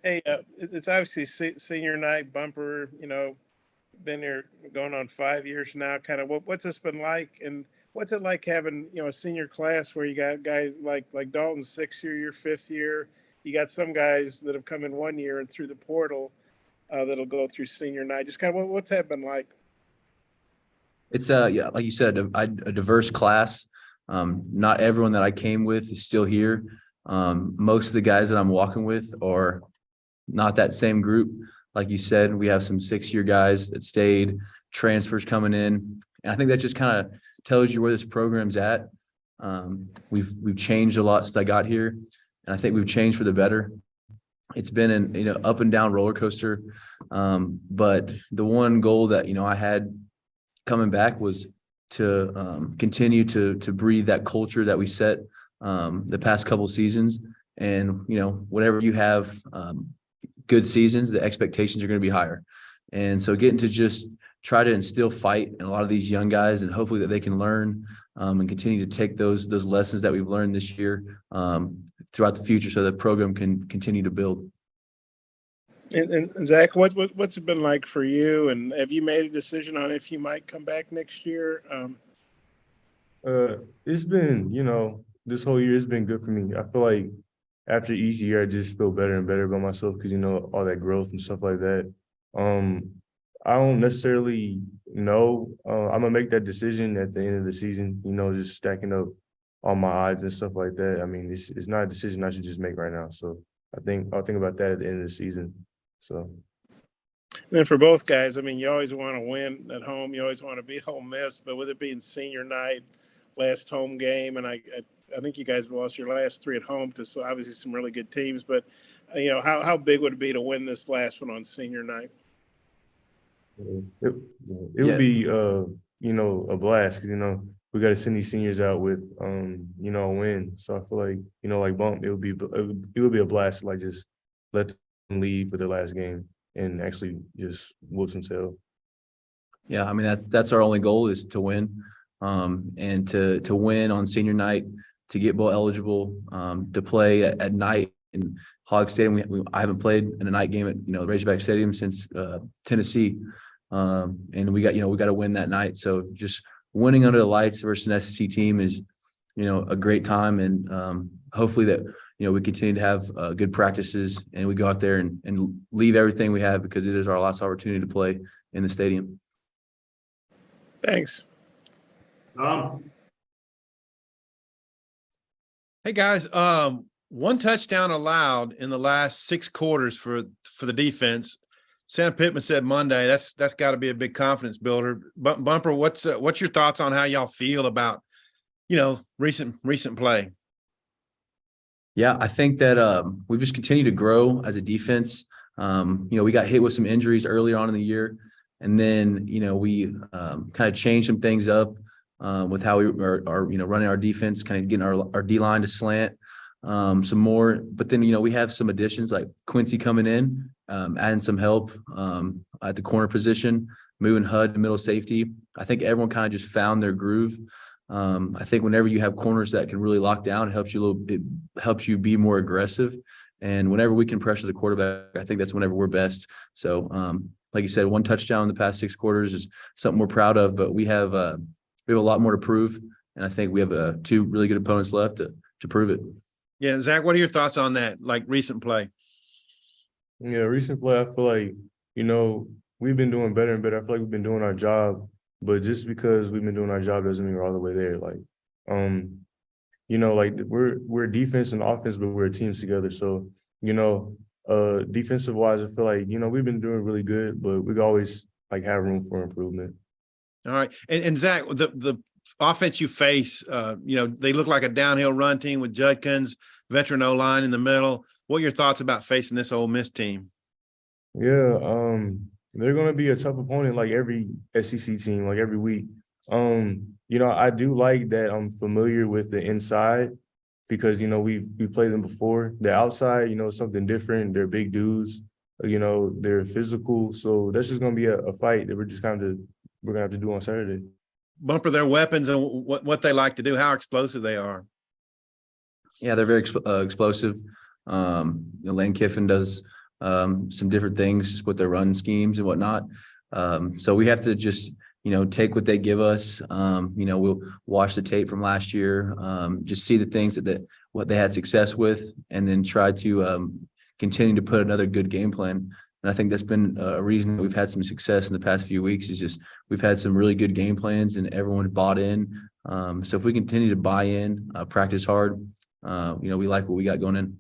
Hey, it's obviously senior night bumper. Been here going on 5 years now. Kind of what's this been like, and what's it like having a senior class where you got guys like Dalton's 6th year, your 5th year. You got some guys that have come in 1 year and through the portal that'll go through senior night. Just kind of what's that been like? It's yeah, like you said, a diverse class. Not everyone that I came with is still here. Most of the guys that I'm walking with are not that same group. Like you said, we have some 6-year guys that stayed, transfers coming in. And I think that just kind of tells you where this program's at. We've changed a lot since I got here, and I think we've changed for the better. It's been an up and down roller coaster. But the one goal that I had coming back was to continue to breathe that culture that we set the past couple of seasons. And whatever you have good seasons, the expectations are going to be higher. And so getting to just try to instill fight in a lot of these young guys, and hopefully that they can learn and continue to take those lessons that we've learned this year throughout the future, so the program can continue to build. And Zach, what's it been like for you? And have you made a decision on if you might come back next year? It's been, this whole year has been good for me. I feel like after each year, I just feel better and better about myself because, all that growth and stuff like that. I don't necessarily know. I'm going to make that decision at the end of the season, just stacking up all my odds and stuff like that. I mean, it's not a decision I should just make right now. So I'll think about that at the end of the season. So. And then for both guys, I mean, you always want to win at home. You always want to beat Ole Miss, but with it being senior night, last home game, and I think you guys lost your last 3 at home to obviously some really good teams. But how big would it be to win this last one on senior night? It would be a blast because we got to send these seniors out with a win. So I feel like like Bump, it would be a blast to just let them leave for their last game and actually just whoop some tail. Yeah, I mean that's our only goal is to win, and to win on senior night, to get bowl eligible, to play at night in Hog Stadium. I haven't played in a night game at Razorback Stadium since Tennessee, and we got to win that night. So just winning under the lights versus an SEC team is a great time, and hopefully that we continue to have good practices and we go out there and leave everything we have, because it is our last opportunity to play in the stadium. Thanks. Hey guys, one touchdown allowed in the last 6 quarters for the defense. Sam Pittman said Monday that's got to be a big confidence builder. Bumper, what's your thoughts on how y'all feel about recent play? Yeah, I think that we've just continued to grow as a defense. We got hit with some injuries earlier on in the year, and then we kind of changed some things up with how we are running our defense, kind of getting our D line to slant some more. But then we have some additions like Quincy coming in, adding some help at the corner position, moving HUD to middle safety. I think everyone kind of just found their groove. I think whenever you have corners that can really lock down, it helps you be more aggressive. And whenever we can pressure the quarterback, I think that's whenever we're best. So, like you said, 1 touchdown in the past 6 quarters is something we're proud of. But we have a lot more to prove, and I think we have 2 really good opponents left to prove it. Yeah, Zach, what are your thoughts on that? Like recent play? Yeah, recent play. I feel like we've been doing better and better. I feel like we've been doing our job. But just because we've been doing our job doesn't mean we're all the way there. We're defense and offense, but we're teams together. So, defensive wise, I feel like, we've been doing really good, but we always have room for improvement. All right. And Zach, the offense you face, they look like a downhill run team with Judkins, veteran O-line in the middle. What are your thoughts about facing this Ole Miss team? Yeah, they're going to be a tough opponent like every SEC team, like every week. I do like that I'm familiar with the inside because, we've played them before. The outside, is something different. They're big dudes, they're physical. So that's just going to be a fight that we're going to have to do on Saturday. Bumper, their weapons and what they like to do, how explosive they are. Yeah, they're very explosive. Lane Kiffin does some different things just with their run schemes and whatnot. So we have to just, take what they give us. We'll watch the tape from last year, just see the things what they had success with, and then try to continue to put another good game plan. And I think that's been a reason that we've had some success in the past few weeks is just we've had some really good game plans and everyone bought in. So if we continue to buy in, practice hard, we like what we got going in.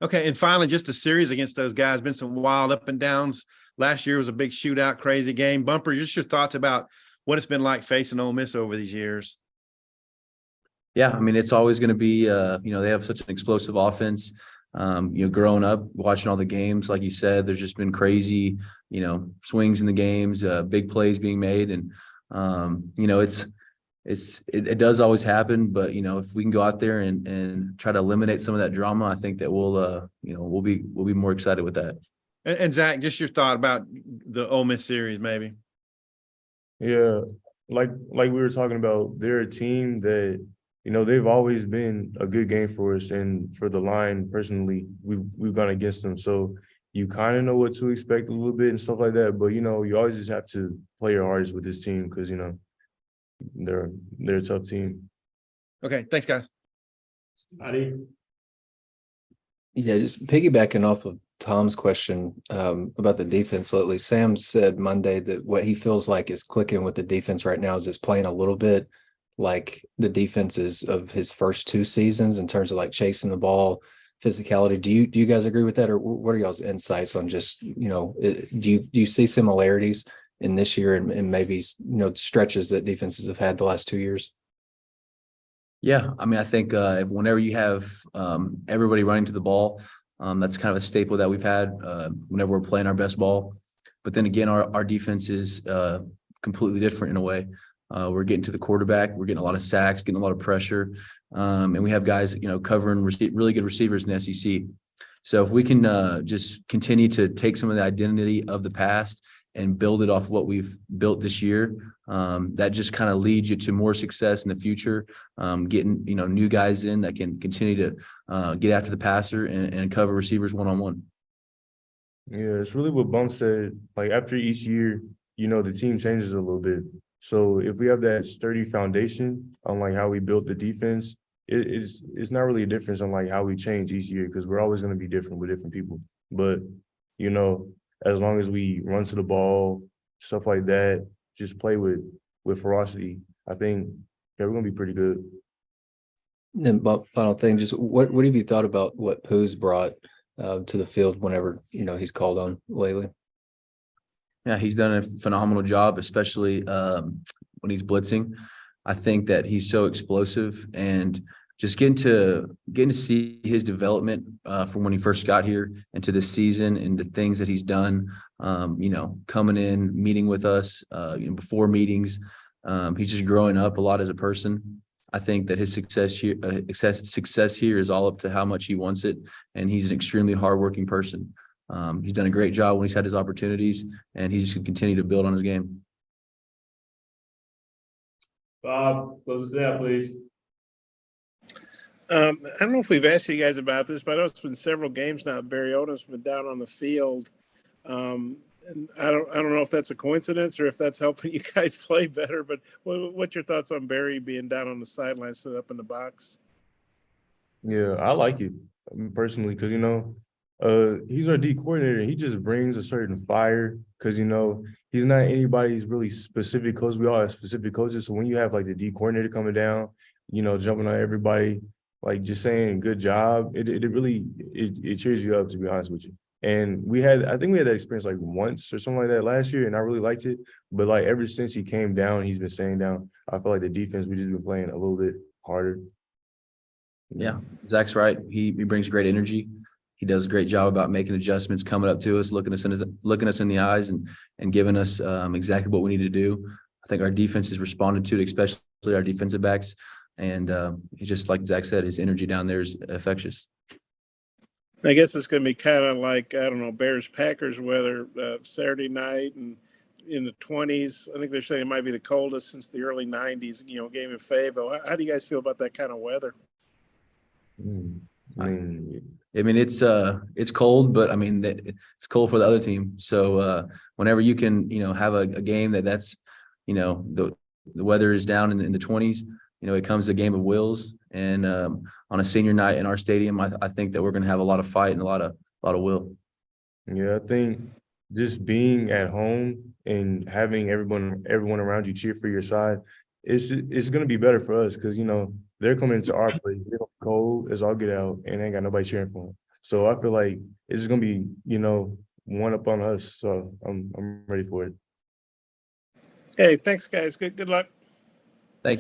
Okay, and finally, just the series against those guys. Been some wild up and downs. Last year was a big shootout, crazy game. Bumper, just your thoughts about what it's been like facing Ole Miss over these years. Yeah, I mean, it's always going to be, they have such an explosive offense. Growing up, watching all the games, like you said, there's just been crazy, swings in the games, big plays being made. And, it does always happen, but, if we can go out there and try to eliminate some of that drama, I think that we'll be more excited with that. And Zach, just your thought about the Ole Miss series, maybe. Yeah, like we were talking about, they're a team that, they've always been a good game for us, and for the line, personally, we've gone against them. So you kind of know what to expect a little bit and stuff like that. But you always just have to play your hardest with this team because they're a tough team. Okay, thanks, guys. Yeah, just piggybacking off of Tom's question about the defense lately. Sam said Monday that what he feels like is clicking with the defense right now is it's playing a little bit like the defenses of his first 2 seasons in terms of like chasing the ball, physicality. Do you guys agree with that, or what are y'all's insights on just do you see similarities in this year and maybe stretches that defenses have had the last 2 years? Yeah, I mean, I think whenever you have everybody running to the ball, that's kind of a staple that we've had whenever we're playing our best ball. But then again, our defense is completely different in a way. We're getting to the quarterback. We're getting a lot of sacks, getting a lot of pressure. And we have guys, covering really good receivers in the SEC. So if we can just continue to take some of the identity of the past and build it off what we've built this year, that just kind of leads you to more success in the future, getting, new guys in that can continue to get after the passer and cover receivers one-on-one. Yeah, it's really what Bump said. Like after each year, the team changes a little bit. So if we have that sturdy foundation on like how we built the defense, it's not really a difference on like how we change each year because we're always going to be different with different people. But, as long as we run to the ball, stuff like that, just play with ferocity, I think, yeah, we're going to be pretty good. And final thing, just what have you thought about what Pooh's brought to the field whenever, he's called on lately? Yeah, he's done a phenomenal job, especially when he's blitzing. I think that he's so explosive, and just getting to see his development from when he first got here into this season and the things that he's done, coming in, meeting with us, before meetings. He's just growing up a lot as a person. I think that his success here is all up to how much he wants it, and he's an extremely hardworking person. He's done a great job when he's had his opportunities, and he's just going to continue to build on his game. Bob, close us out, please. I don't know if we've asked you guys about this, but I know it's been several games now. Barry Odom's been down on the field. And I don't know if that's a coincidence or if that's helping you guys play better, but what's your thoughts on Barry being down on the sideline, set up in the box? Yeah, I like it personally because, he's our D coordinator. He just brings a certain fire because, he's not anybody's really specific coach. We all have specific coaches. So when you have like the D coordinator coming down, jumping on everybody, like just saying good job, it really cheers you up, to be honest with you. And I think we had that experience like once or something like that last year, and I really liked it. But like ever since he came down, he's been staying down. I feel like the defense, we just been playing a little bit harder. Yeah, Zach's right. He brings great energy. He does a great job about making adjustments, coming up to us, looking us in the eyes, and giving us exactly what we need to do. I think our defense has responded to it, especially our defensive backs. And he's just like Zach said, his energy down there is infectious. I guess it's going to be kind of like, I don't know, Bears-Packers weather Saturday night and in the 20s. I think they're saying it might be the coldest since the early 90s, game in Fayetteville. How do you guys feel about that kind of weather? I mean, I mean, it's cold, but I mean, it's cold for the other team. So whenever you can, have a game that's, the weather is down in the 20s, it comes a game of wills. And on a senior night in our stadium, I think that we're going to have a lot of fight and a lot of will. Yeah, I think just being at home and having everyone around you cheer for your side, it's gonna be better for us because they're coming into our place, they're cold as all get out, and ain't got nobody cheering for them. So I feel like it's gonna be one up on us. So I'm ready for it. Hey, thanks, guys. Good luck.